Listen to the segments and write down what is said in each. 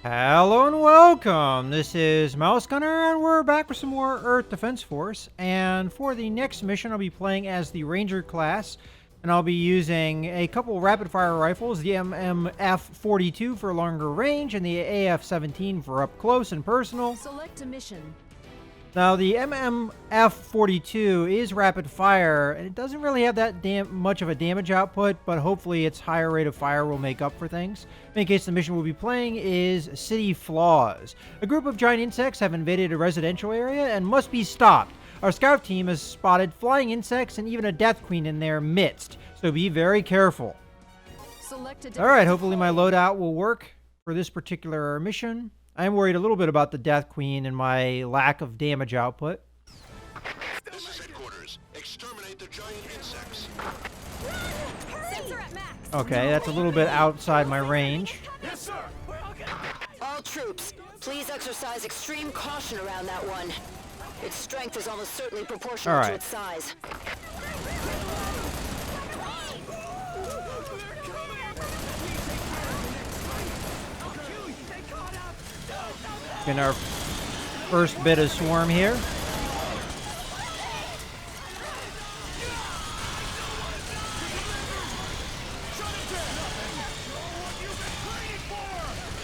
Hello and welcome. This is Mouse Gunner, and we're back with some more Earth Defense Force. And for the next mission, I'll be playing as the Ranger class, and I'll be using a couple rapid-fire rifles: the MMF-42 for longer range, and the AF-17 for up close and personal. Select a mission. Now, the MMF-42 is rapid fire, and it doesn't really have that much of a damage output, but hopefully its higher rate of fire will make up for things. In case, the mission we'll be playing is City Flaws. A group of giant insects have invaded a residential area and must be stopped. Our scout team has spotted flying insects and even a death queen in their midst, so be very careful. Alright, hopefully my loadout will work for this particular mission. I'm worried a little bit about the Death Queen and my lack of damage output. This is headquarters. Exterminate the giant insects. Okay, that's a little bit outside my range. Yes, sir. All troops, please exercise extreme caution around that one. Its strength is almost certainly proportional to its size. Getting our first bit of swarm here.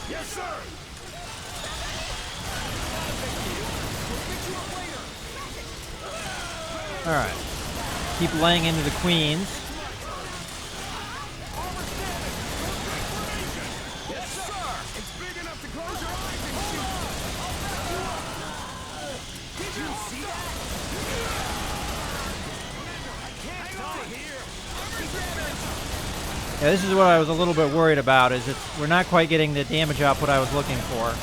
Yes, sir. Alright. Keep laying into the queens. Yes, sir. It's big enough to close your eyes and shoot. Did you see that? I can't die here. Yeah, this is what I was a little bit worried about, is we're not quite getting the damage output I was looking for.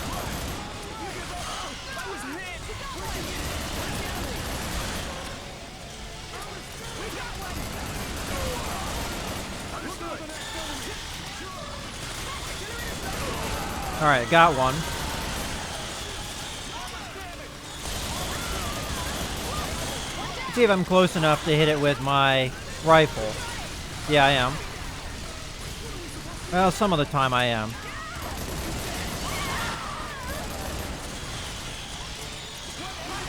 Alright, got one. Let's see if I'm close enough to hit it with my rifle. Yeah, I am. Well, some of the time I am.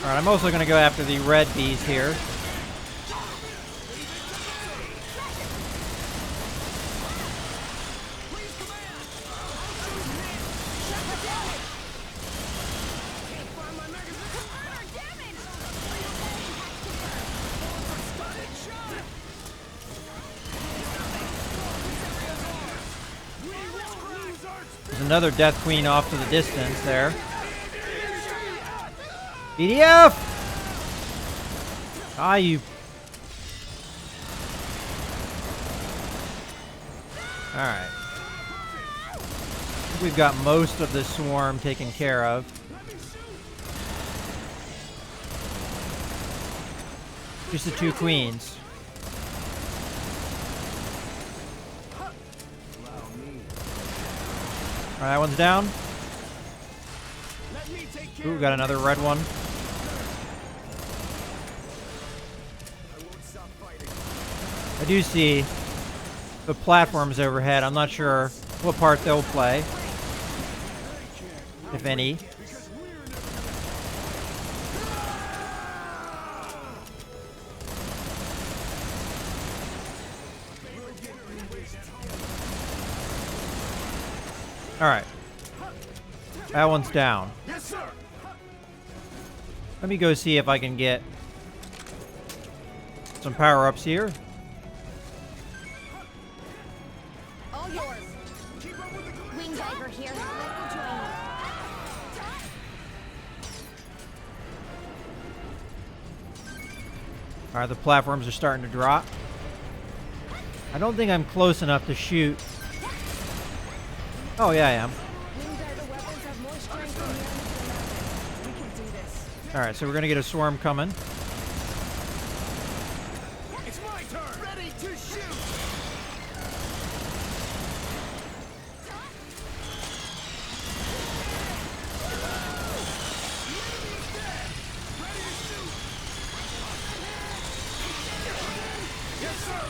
Alright, I'm also going to go after the red bees here. There's another Death Queen off to the distance there. EDF! Ah, you... Alright. I think we've got most of the swarm taken care of. Just the two queens. Alright, that one's down. Ooh, got another red one. I do see the platforms overhead. I'm not sure what part they'll play, if any. Alright. That one's down. Yes, sir. Let me go see if I can get some power-ups here. All yours. Wing diver here. Alright, the platforms are starting to drop. I don't think I'm close enough to shoot. Oh, yeah, I am. Alright, so we're gonna get a swarm coming. It's my turn. Ready to shoot. Yes, sir.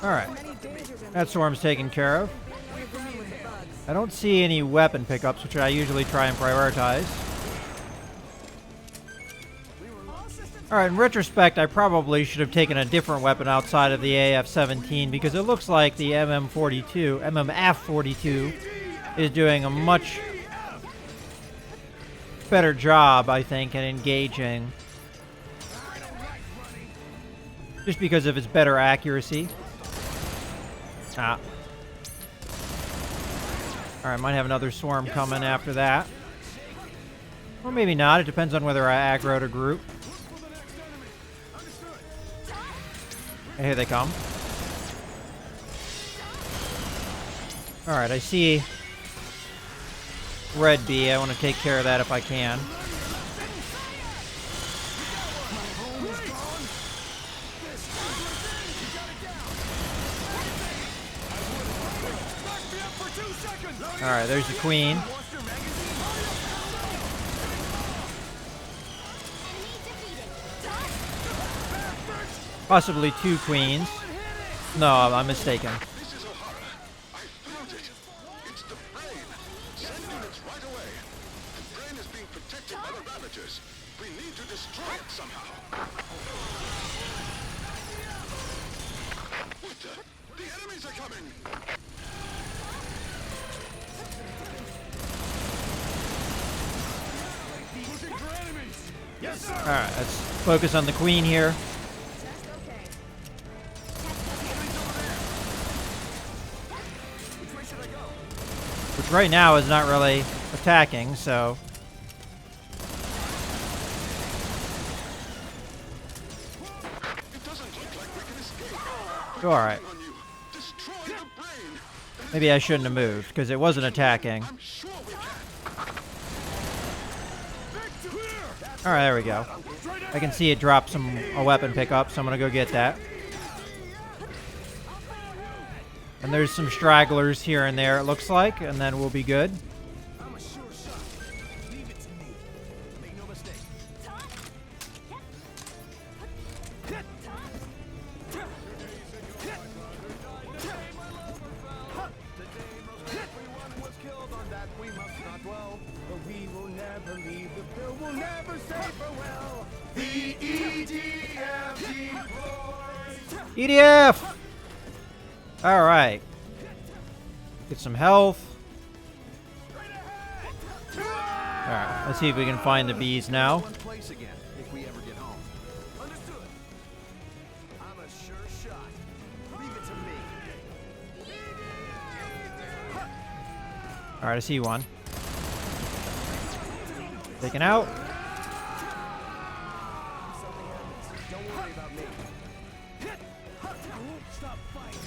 Alright. That swarm's taken care of. I don't see any weapon pickups, which I usually try and prioritize. Alright, in retrospect, I probably should have taken a different weapon outside of the AF-17 because it looks like the MMF-42 is doing a much better job, I think, in engaging. Just because of its better accuracy. Alright, might have another swarm coming after that. Or maybe not, it depends on whether I aggroed a group. And here they come. Alright, I see Red Bee. I want to take care of that if I can. Alright, there's the queen. Possibly two queens. No, I'm mistaken. This is O'Hara. I found it. It's the brain. Send units right away. The brain is being protected by the Ravagers. We need to destroy it somehow. What the enemies are coming! Alright, let's focus on the queen here. Which right now is not really attacking, so... It doesn't look like we can escape. Alright. On you. Destroy the brain. Maybe I shouldn't have moved, because it wasn't attacking. I'm sure we can. Alright, there we go. I can see it drop a weapon pickup, so I'm gonna go get that. And there's some stragglers here and there, it looks like, and then we'll be good. I'm a sure shot. Leave it to me. Make no mistake. Everyone was killed on that we must not dwell. But we will never leave the pill. We'll never say farewell. The EDF deploys. EDF! Alright. Get some health. Alright, let's see if we can find the bees now. One place again if we ever get home. Understood. I'm a sure shot. Leave it to me. Alright, I see one. Taken out. Don't worry about me. I won't stop fighting.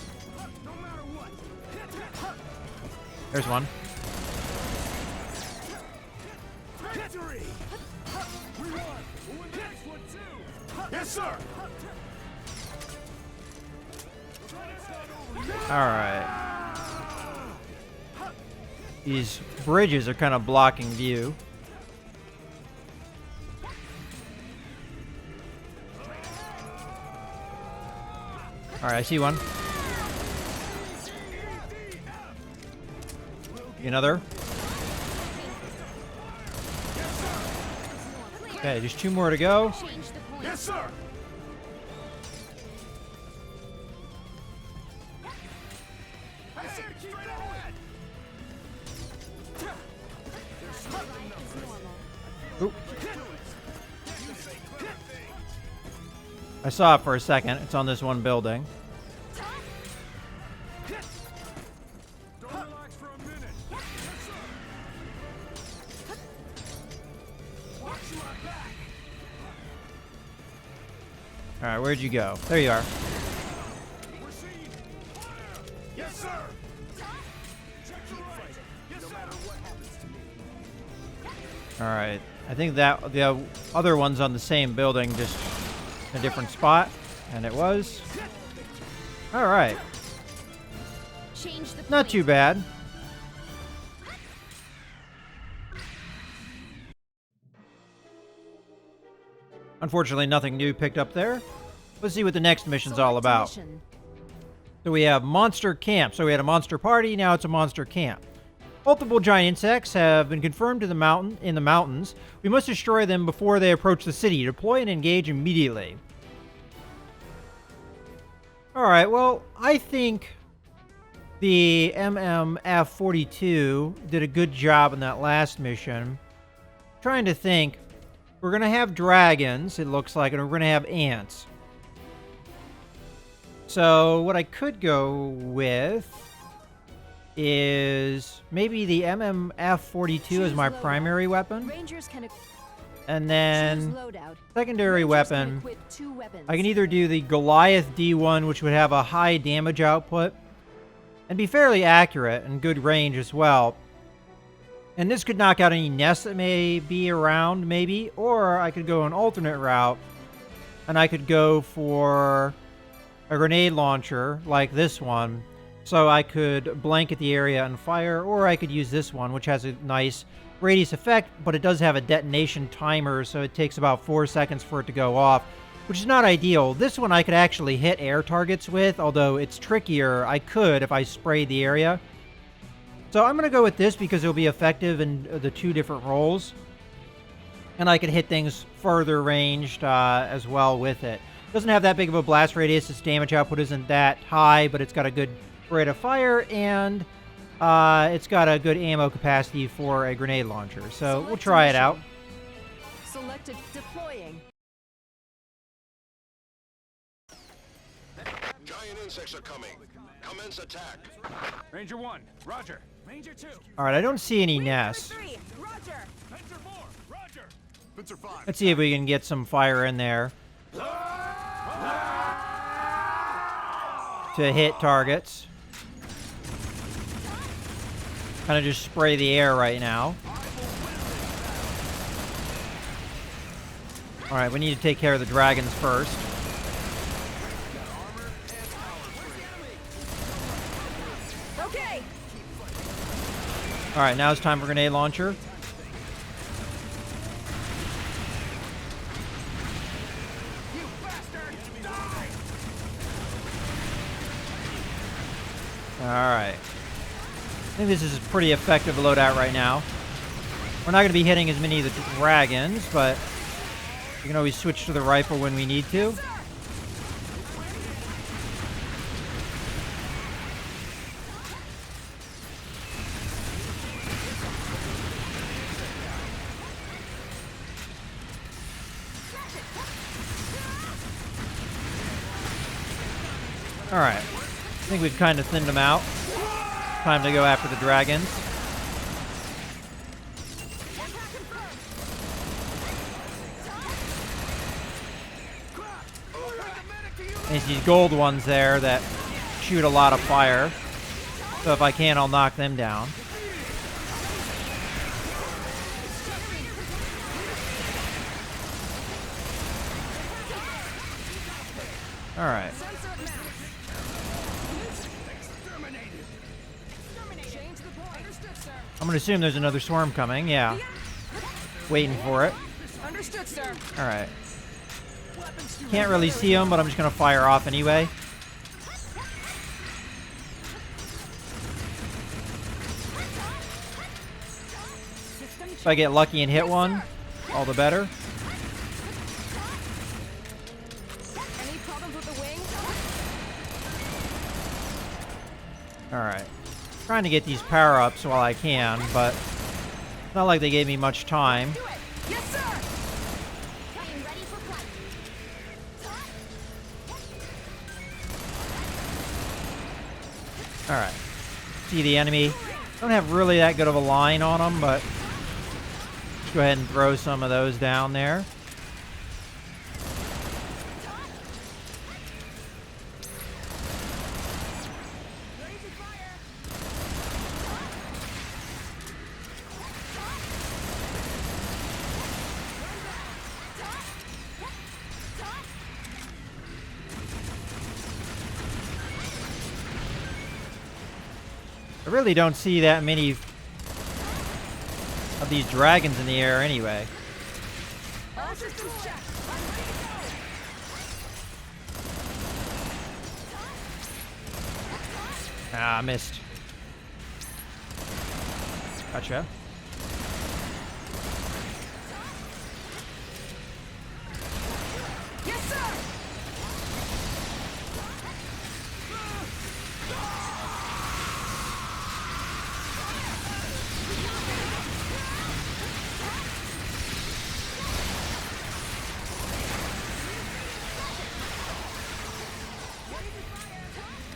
No matter what. There's one. Victory! We won! We'll win the next one too! Yes, sir! Alright. These bridges are kind of blocking view. Alright, I see one. Another. Okay, just two more to go. Change the point. Yes, sir! I said straight ahead! Oop. I saw it for a second. It's on this one building. Don't relax for a minute. Yes, sir! Watch my back! Alright, where'd you go? There you are. We're seeing fire! Yes, sir! Check your right! Yes, no matter what happens to me. Alright. I think that the other one's on the same building, just in a different spot. And it was. Alright. Change the point. Not too bad. Unfortunately, nothing new picked up there. Let's see what the next mission's all Select about. mission. So we have monster camp. So we had a monster party, now it's a monster camp. Multiple giant insects have been confirmed in the mountains. We must destroy them before they approach the city. Deploy and engage immediately. Alright, well, I think the MMF-42 did a good job in that last mission. Trying to think. We're going to have dragons, it looks like, and we're going to have ants. So what I could go with is maybe the MMF-42 as my primary weapon. Rangers can And then loadout. secondary Rangers can weapon, equip 2 weapons. I can either do the Goliath D1, which would have a high damage output, and be fairly accurate and good range as well. And this could knock out any nests that may be around, maybe. Or I could go an alternate route, and I could go for a grenade launcher like this one, so I could blanket the area and fire, or I could use this one, which has a nice radius effect, but it does have a detonation timer, so it takes about 4 seconds for it to go off, which is not ideal. This one I could actually hit air targets with, although it's trickier. I could if I sprayed the area. So I'm going to go with this because it'll be effective in the 2 different roles. And I can hit things further ranged as well with it. Doesn't have that big of a blast radius. Its damage output isn't that high, but it's got a good rate of fire, and it's got a good ammo capacity for a grenade launcher. So we'll try it out. Selected deploying. Giant insects are coming. Commence attack. Ranger 1, roger. Ranger 2. All right, I don't see any nests. 3, roger. Fencer 4, roger. Fencer 5. Let's see if we can get some fire in there to hit targets. Kind of just spray the air right now. All right, we need to take care of the dragons first. Okay. All right, now it's time for grenade launcher. You bastard! Die! All right. I think this is a pretty effective loadout right now. We're not going to be hitting as many of the dragons, but we can always switch to the rifle when we need to. All right. I think we've kind of thinned them out. Time to go after the dragons. There's these gold ones there that shoot a lot of fire. So if I can, I'll knock them down. All right. I'm going to assume there's another swarm coming. Yeah. Waiting for it. Understood, sir. All right. Can't really see them, but I'm just going to fire off anyway. If I get lucky and hit one, all the better. Any problems with the wing? All right. Trying to get these power-ups while I can, but it's not like they gave me much time. Do it. Yes, sir. Getting ready for flight. All right. See the enemy. Don't have really that good of a line on them, but let's go ahead and throw some of those down there. I really don't see that many of these dragons in the air anyway. All systems check. I'm ready to go. Ah, missed. Gotcha. Yes, sir!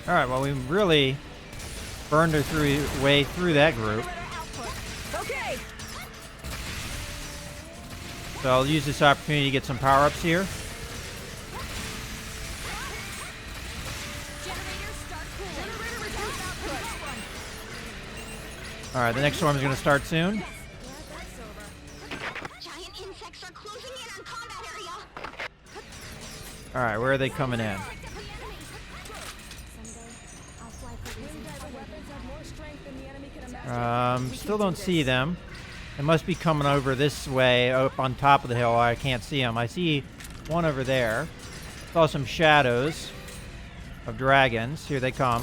All right, well, we really burned her way through that group. Okay! So I'll use this opportunity to get some power-ups here. Generator start cooling. Generator reduce output. All right, the next storm is going to start soon. Giant insects are closing in on combat area. All right, where are they coming in? Still don't see them. They must be coming over this way, up on top of the hill. I can't see them. I see one over there. Saw some shadows of dragons. Here they come.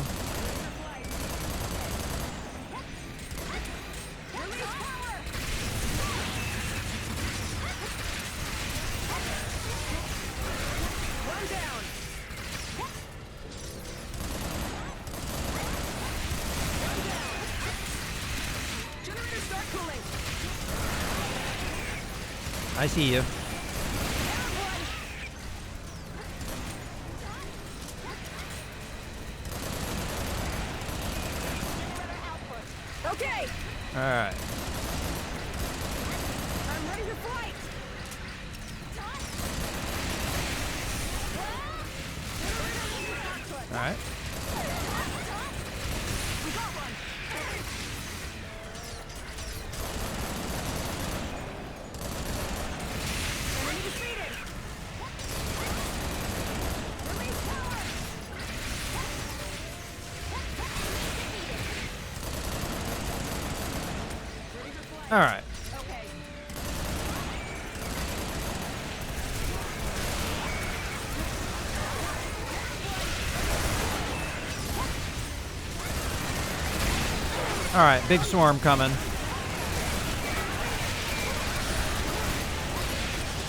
I see you. Okay! All right. I'm ready to fight! All right. We got one! Enemy defeated! Release power! All right. Okay. All right, big swarm coming.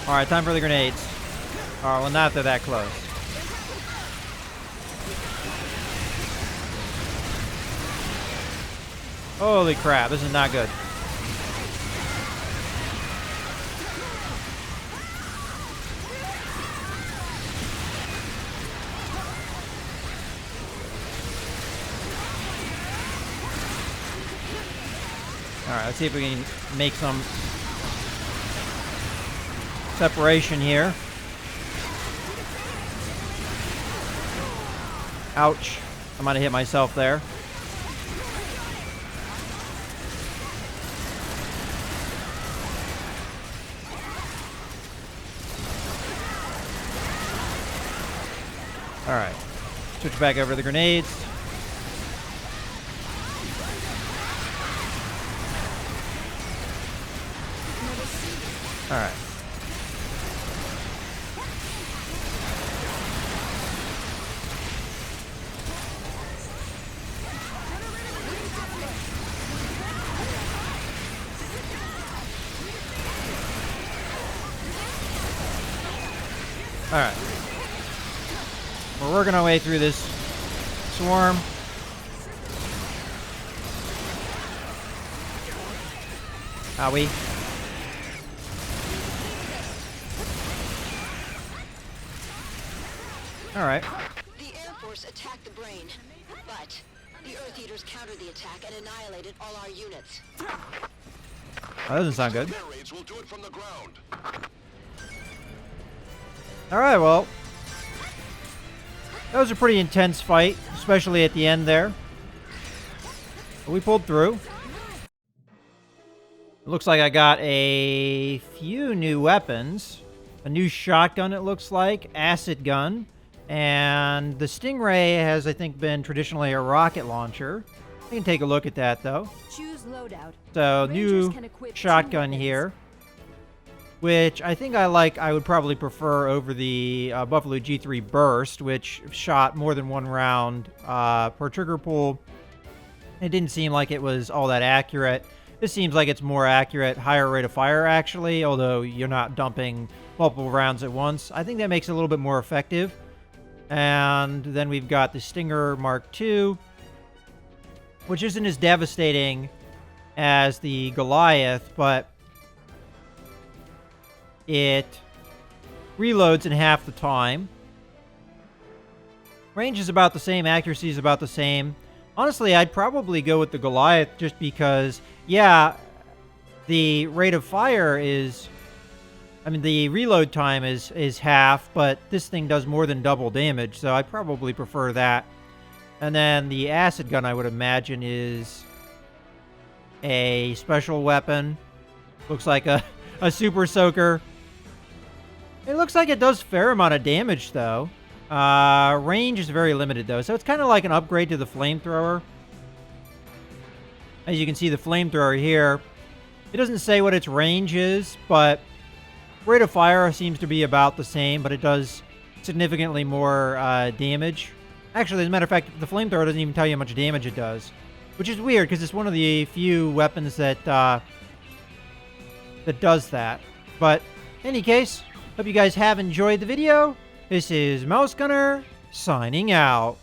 All right, time for the grenades. All right, well, not if they're that close. Holy crap, this is not good. All right, let's see if we can make some separation here. Ouch. I might have hit myself there. All right. Switch back over to the grenades. All right. All right. We're working our way through this swarm. Owie. All right. The Air Force attacked the brain, but the Earth Eaters countered the attack and annihilated all our units. That doesn't sound good. Air raids will do it from the ground. All right, well, that was a pretty intense fight, especially at the end there. But we pulled through. It looks like I got a few new weapons. A new shotgun, it looks like, acid gun, and the Stingray has, I think, been traditionally a rocket launcher. We can take a look at that, though. Choose loadout. So, Rangers new can equip shotgun 2 here, which I think I like. I would probably prefer over the Buffalo G3 Burst, which shot more than one round per trigger pull It didn't seem like it was all that accurate. This seems like it's more accurate, higher rate of fire, actually, although you're not dumping multiple rounds at once. I think that makes it a little bit more effective. And then we've got the Stinger Mark II, which isn't as devastating as the Goliath, but it reloads in half the time. Range is about the same, accuracy is about the same. Honestly, I'd probably go with the Goliath just because, yeah, the rate of fire is... I mean, the reload time is half, but this thing does more than double damage, so I'd probably prefer that. And then the acid gun, I would imagine, is a special weapon. Looks like a super soaker. It looks like it does a fair amount of damage, though. Range is very limited, though, so it's kind of like an upgrade to the flamethrower. As you can see, the flamethrower here, it doesn't say what its range is, but rate of fire seems to be about the same, but it does significantly more damage. Actually, as a matter of fact, the flamethrower doesn't even tell you how much damage it does, which is weird because it's one of the few weapons that that does that. But in any case, hope you guys have enjoyed the video. This is Mouse Gunner signing out.